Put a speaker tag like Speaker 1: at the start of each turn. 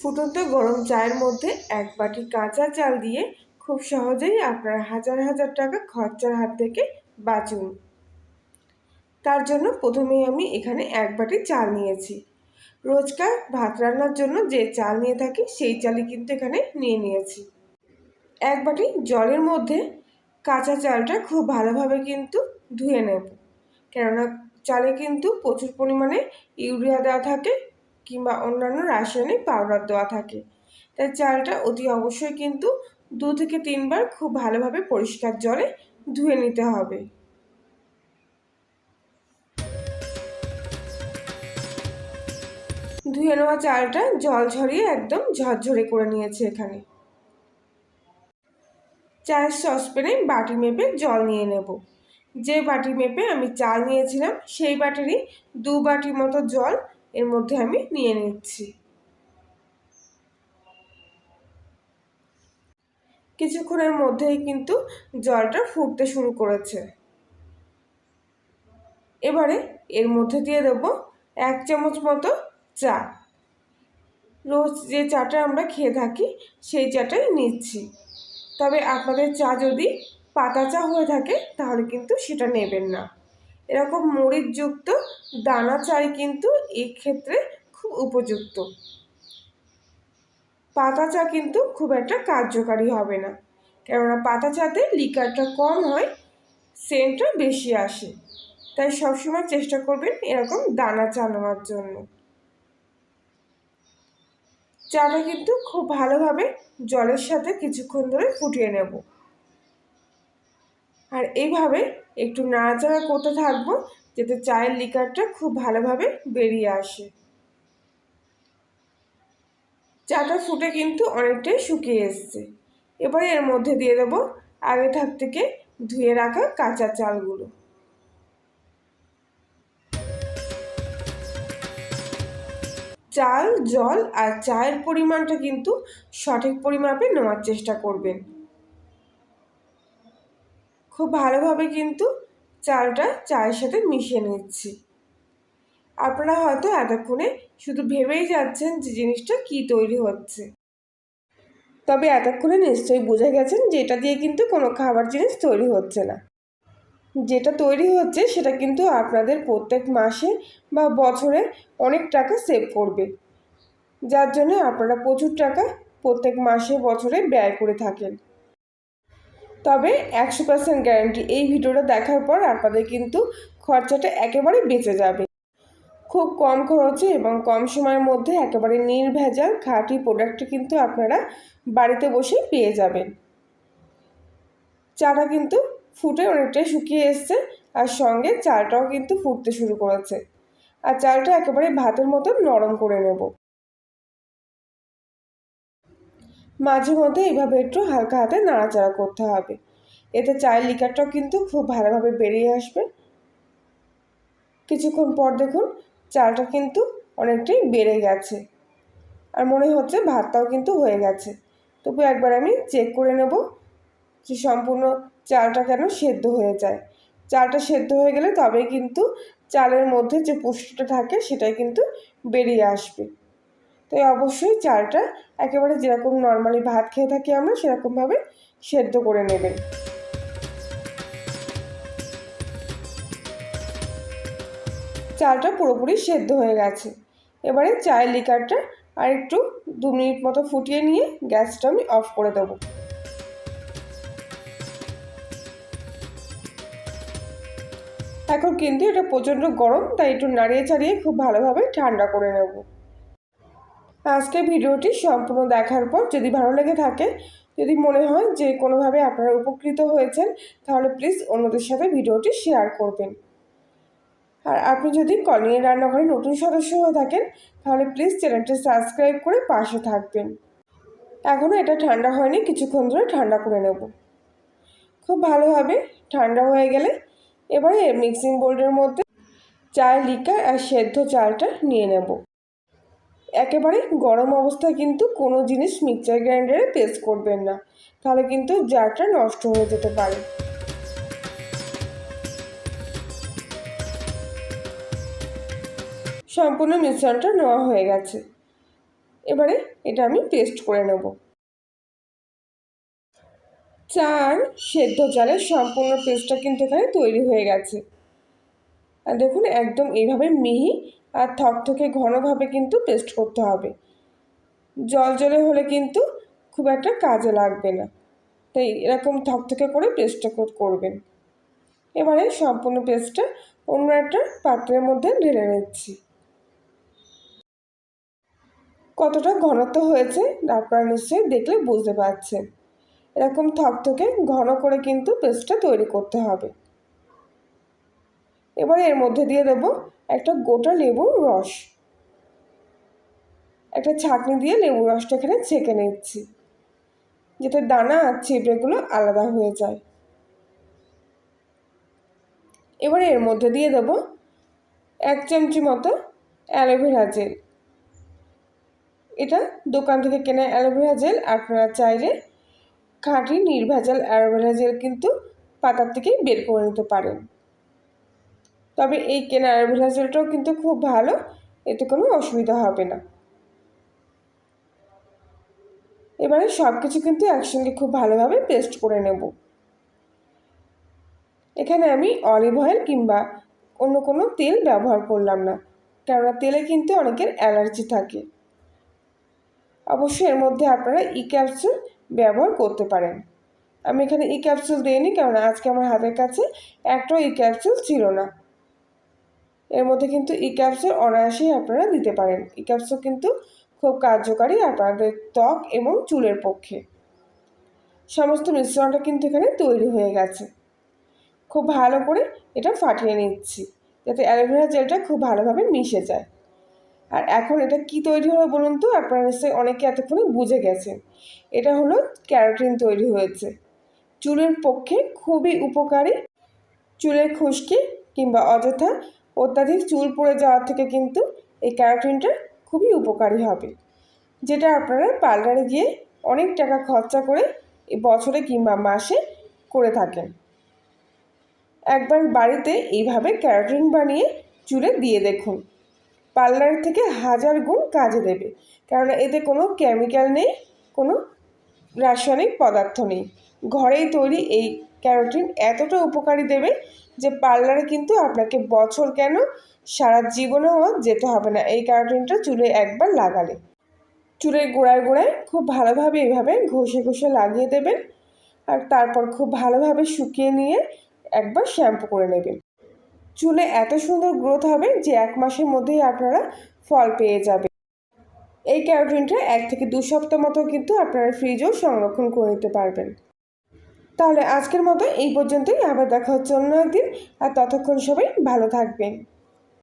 Speaker 1: ফুটন্ত গরম চায়ের মধ্যে এক বাটি কাঁচা চাল দিয়ে খুব সহজেই আপনার হাজার হাজার টাকা খরচার হাত থেকে বাঁচুন। তার জন্য প্রথমেই আমি এখানে এক বাটি চাল নিয়েছি। রোজকার ভাত রান্নার জন্য যে চাল নিয়ে থাকি সেই চালই কিন্তু এখানে নিয়ে নিয়েছি। এক বাটি জলের মধ্যে কাঁচা চালটা খুব ভালোভাবে কিন্তু ধুয়ে নেব, কেননা চালে কিন্তু প্রচুর পরিমাণে ইউরিয়া দেওয়া থাকে কিংবা অন্যান্য রাসায়নিক পাউডার দেওয়া থাকে। তাই চালটা অতি অবশ্যই কিন্তু 2 থেকে 3 বার খুব ভালোভাবে পরিষ্কার জলে ধুয়ে নিতে হবে। ধুয়ে নেওয়া চালটা জল ঝরিয়ে একদম ঝরঝরে করে নিয়েছি। এখানে চায়ের সসপ্যানে বাটি মেপে জল নিয়ে নেব। যে বাটি মেপে আমি চাল নিয়েছিলাম সেই বাটিরই 2 বাটি মতো জল এর মধ্যে আমি নিয়ে নিচ্ছি। কিছুক্ষণের মধ্যেই কিন্তু জলটা ফুটতে শুরু করেছে। এবারে এর মধ্যে দিয়ে দেব 1 চামচ মতো চা। রোজ যে চাটা আমরা খেয়ে থাকি সেই চাটাই নিচ্ছি। তবে আপনাদের চা যদি পাতা চা হয়ে থাকে তাহলে কিন্তু সেটা নেবেন না। এরকম মরিচযুক্ত দানা চাই কিন্তু এই ক্ষেত্রে খুব উপযুক্ত। পাতা চা কিন্তু খুব একটা কার্যকারী হবে না, কেননা পাতা চাতে লিকারটা কম হয়, সেন্টটা বেশি আসে। তাই সবসময় চেষ্টা করবেন এরকম দানা চা নেওয়ার জন্য। চাটা কিন্তু খুব ভালোভাবে জলের সাথে কিছুক্ষণ ধরে ফুটিয়ে নেব, আর এইভাবে একটু নাড়াচাড়া করতে থাকবো যাতে চায়ের লিকারটা খুব ভালোভাবে বেরিয়ে আসে। চাটা ফুটে কিন্তু অনেকটাই শুকিয়ে এসছে। এবারে এর মধ্যে দিয়ে দেবো আগে থেকে ধুয়ে রাখা কাঁচা চালগুলো। চাল, জল আর চায়ের পরিমাণটা কিন্তু সঠিক পরিমাপে নেওয়ার চেষ্টা করবেন। খুব ভালোভাবে কিন্তু চালটা চায়ের সাথে মিশিয়ে নিচ্ছি। আপনারা হয়তো এতক্ষণে শুধু ভেবেই যাচ্ছেন যে জিনিসটা কি তৈরি হচ্ছে, তবে এতক্ষণে নিশ্চয়ই বুঝে গেছেন যে এটা দিয়ে কিন্তু কোনো খাবার জিনিস তৈরি হচ্ছে না। যেটা তৈরি হচ্ছে সেটা কিন্তু আপনাদের প্রত্যেক মাসে বা বছরে অনেক টাকা সেভ করবে, যার জন্য আপনারা প্রচুর টাকা প্রত্যেক মাসে বছরে ব্যয় করে থাকেন। তবে 100% গ্যারান্টি, এই ভিডিওটা দেখার পর আপনাদের কিন্তু খরচাটা একেবারে বেঁচে যাবে। খুব কম খরচে এবং কম সময়ের মধ্যে একেবারে নির্ভেজাল খাঁটি প্রোডাক্ট কিন্তু আপনারা বাড়িতে বসে পেয়ে যাবেন। চাটা কিন্তু ফুটে অনেকটাই শুকিয়ে এসছে, আর সঙ্গে চালটাও কিন্তু ফুটতে শুরু করেছে। আর চালটা একেবারে ভাতের মতন নরম করে নেব। মাঝে মধ্যে এইভাবে একটু হালকা হাতে নাড়াচাড়া করতে হবে, এতে চায়ের লিকারটাও কিন্তু খুব ভালোভাবে বেরিয়ে আসবে। কিছুক্ষণ পর দেখুন চালটা কিন্তু অনেকটাই বেড়ে গেছে, আর মনে হচ্ছে ভাতটাও কিন্তু হয়ে গেছে। তবু একবার আমি চেক করে নেব যে সম্পূর্ণ চালটা কেন সেদ্ধ হয়ে যায়। চালটা সেদ্ধ হয়ে গেলে তবেই কিন্তু চালের মধ্যে যে পুষ্টিটা থাকে সেটাই কিন্তু বেরিয়ে আসবে। তাই অবশ্যই চালটা একেবারে যেরকম নর্মালি ভাত খেয়ে থাকি আমরা সেরকমভাবে সেদ্ধ করে নেবেন। চালটা পুরোপুরি সেদ্ধ হয়ে গেছে। এবারে চায়ের লিকারটা আর একটু 2 মিনিট মতো ফুটিয়ে নিয়ে গ্যাসটা আমি অফ করে দেবো। এখন কিন্তু এটা প্রচণ্ড গরম, তাই একটু নাড়িয়ে চাড়িয়ে খুব ভালোভাবে ঠান্ডা করে নেব। আজকের ভিডিওটি সম্পূর্ণ দেখার পর যদি ভালো লেগে থাকে, যদি মনে হয় যে কোনোভাবে আপনারা উপকৃত হয়েছেন, তাহলে প্লিজ অন্যদের সাথে ভিডিওটি শেয়ার করবেন। আর আপনি যদি কলিংয়ের রান্নাঘরে নতুন সদস্য হয়ে থাকেন তাহলে প্লিজ চ্যানেলটি সাবস্ক্রাইব করে পাশে থাকবেন। এখনও এটা ঠান্ডা হয়নি, কিছুক্ষণ ধরে ঠান্ডা করে নেব। খুব ভালোভাবে ঠান্ডা হয়ে গেলে এবারে মিক্সিং বোলের মধ্যে চায়ের লিকার আর সেদ্ধ চালটা নিয়ে নেব। একেবারে গরম অবস্থায় কিন্তু কোনো জিনিস মিক্সচার গ্রাইন্ডারে পেস্ট করবেন না, তাহলে কিন্তু জারটা নষ্ট হয়ে যেতে পারে। সম্পূর্ণ মিশ্রণটা নেওয়া হয়ে গেছে। এবারে এটা আমি পেস্ট করে নেব। 4 সেদ্ধ চালের সম্পূর্ণ পেস্টটা কিন্তু এখানে তৈরি হয়ে গেছে। আর দেখুন একদম এইভাবে মিহি আর থকথকে ঘনভাবে কিন্তু পেস্ট করতে হবে। জল জলে হলে কিন্তু খুব একটা কাজে লাগবে না, তাই এরকম থকথকে করে পেস্টটা করবেন। এবারে সম্পূর্ণ পেস্টটা অন্য একটা পাত্রের মধ্যে ঢেলে নিচ্ছি। কতটা ঘনত্ব হয়েছে আপনারা নিশ্চয়ই দেখলে বুঝতে পারছেন। এরকম থকথকে ঘন করে কিন্তু পেস্টটা তৈরি করতে হবে। এবারে এর মধ্যে দিয়ে দেব একটা গোটা লেবুর রস। একটা ছাঁকনি দিয়ে লেবুর রসটা এখানে ছেঁকে নিচ্ছি, যাতে দানা আর ছিবড়েগুলো আলাদা হয়ে যায়। এবারে এর মধ্যে দিয়ে দেব 1 চামচি মতো অ্যালোভেরা জেল। এটা দোকান থেকে কেনা অ্যালোভেরা জেল। আপনারা চাইলে খাঁটি নির্ভেজাল অ্যালোভেরা জেল কিন্তু পাতার থেকেই বের করে নিতে পারেন। তবে এই কেনা অ্যালোভেরা জেলটাও কিন্তু খুব ভালো, এতে কোনো অসুবিধা হবে না। এবারে সব কিছু কিন্তু একসঙ্গে খুব ভালোভাবে পেস্ট করে নেব। এখানে আমি অলিভ অয়েল কিংবা অন্য কোনো তেল ব্যবহার করলাম না, কেননা তেলে কিন্তু অনেকের অ্যালার্জি থাকে। অবশ্যই এর মধ্যে আপনারা ই ক্যাপসুল ব্যবহার করতে পারেন। আমি এখানে ই ক্যাপসুল দিইনি, কেননা আজকে আমার হাতের কাছে একটাও ই ক্যাপসুল ছিল না। এর মধ্যে কিন্তু ই ক্যাপসুল অনায়াসেই আপনারা দিতে পারেন। ই ক্যাপসুল কিন্তু খুব কার্যকারী আপনাদের ত্বক এবং চুলের পক্ষে। সমস্ত মিশ্রণটা কিন্তু এখানে তৈরি হয়ে গেছে। খুব ভালো করে এটা ফাটিয়ে নিচ্ছি, যাতে অ্যালোভেরা জেলটা খুব ভালোভাবে মিশে যায়। আর এখন এটা কি তৈরি হলো বলুন তো? আপনারা নিশ্চয়ই অনেকে এতক্ষণে বুঝে গেছেন। এটা হলো ক্যারাটিন তৈরি হয়েছে। চুলের পক্ষে খুবই উপকারী। চুলের খুশকি কিংবা অযথা অত্যাধিক চুল পড়ে যাওয়ার থেকে কিন্তু এই ক্যারাটিনটা খুবই উপকারী হবে, যেটা আপনারা পার্লারে গিয়ে অনেক টাকা খরচা করে বছরে কিংবা মাসে করে থাকেন। একবার বাড়িতে এইভাবে ক্যারাটিন বানিয়ে চুলে দিয়ে দেখুন, পার্লার থেকে 1000 গুণ কাজে দেবে। কারণ এতে কোনো কেমিক্যাল নেই, কোনো রাসায়নিক পদার্থ নেই। ঘরেই তৈরি এই ক্যারাটিন এতটা উপকারী দেবে যে পার্লারে কিন্তু আপনাকে বছর কেন সারা জীবনেও যেতে হবে না এই ক্যারাটিনটা চুলে একবার লাগালে। চুলের গোড়ায় গোড়ায় খুব ভালোভাবে এইভাবে ঘষে ঘষে লাগিয়ে দেবেন, আর তারপর খুব ভালোভাবে শুকিয়ে নিয়ে একবার শ্যাম্পু করে নেবেন। চুলে এত সুন্দর গ্রোথ হবে যে 1 মাসের মধ্যেই আপনারা ফল পেয়ে যাবেন। এই ক্যারাটিনটা 1 থেকে 2 সপ্তাহ মতো কিন্তু আপনারা ফ্রিজেও সংরক্ষণ করে নিতে পারবেন। তাহলে আজকের মতো এই পর্যন্তই। আবার দেখা হচ্ছে অন্য একদিন। আর ততক্ষণ সবাই ভালো থাকবেন।